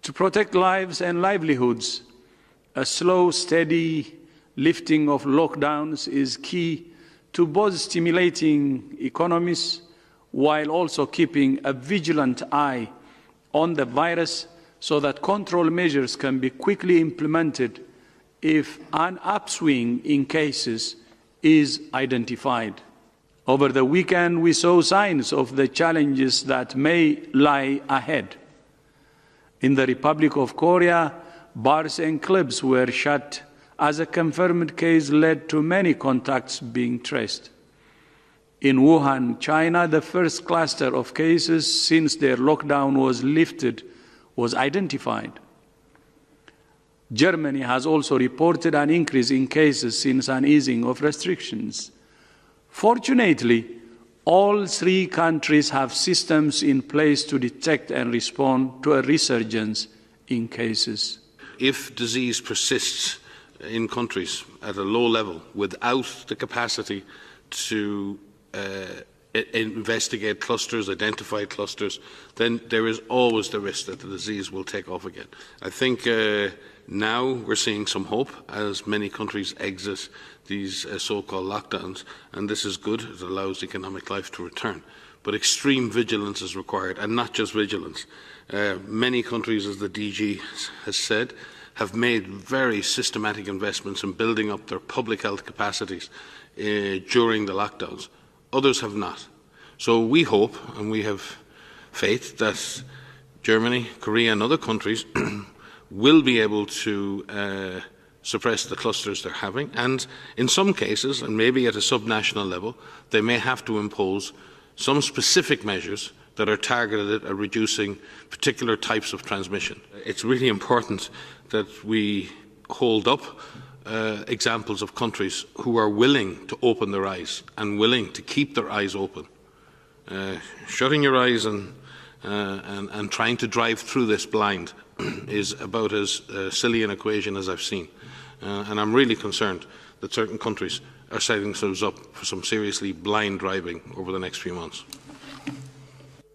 To protect lives and livelihoods, a slow, steady lifting of lockdowns is key to both stimulating economies while also keeping a vigilant eye on the virus so that control measures can be quickly implemented if an upswing in cases is identified. Over the weekend, we saw signs of the challenges that may lie ahead. In the Republic of Korea, bars and clubs were shut as a confirmed case led to many contacts being traced. In Wuhan, China, the first cluster of cases since their lockdown was lifted was identified. Germany has also reported an increase in cases since an easing of restrictions. Fortunately, all three countries have systems in place to detect and respond to a resurgence in cases. If disease persists in countries at a low level without the capacity to investigate clusters, identify clusters, then there is always the risk that the disease will take off again. I think now we're seeing some hope as many countries exit these so-called lockdowns, and this is good. It allows economic life to return. But extreme vigilance is required, and not just vigilance. Many countries, as the DG has said, have made very systematic investments in building up their public health capacities during the lockdowns. Others have not. So we hope, and we have faith, that Germany, Korea and other countries will be able to suppress the clusters they're having, and in some cases, and maybe at a subnational level, they may have to impose some specific measures that are targeted at reducing particular types of transmission. It's really important that we hold up examples of countries who are willing to open their eyes and willing to keep their eyes open. Shutting your eyes and trying to drive through this blind is about as silly an equation as I've seen. And I'm really concerned that certain countries are setting themselves up for some seriously blind driving over the next few months.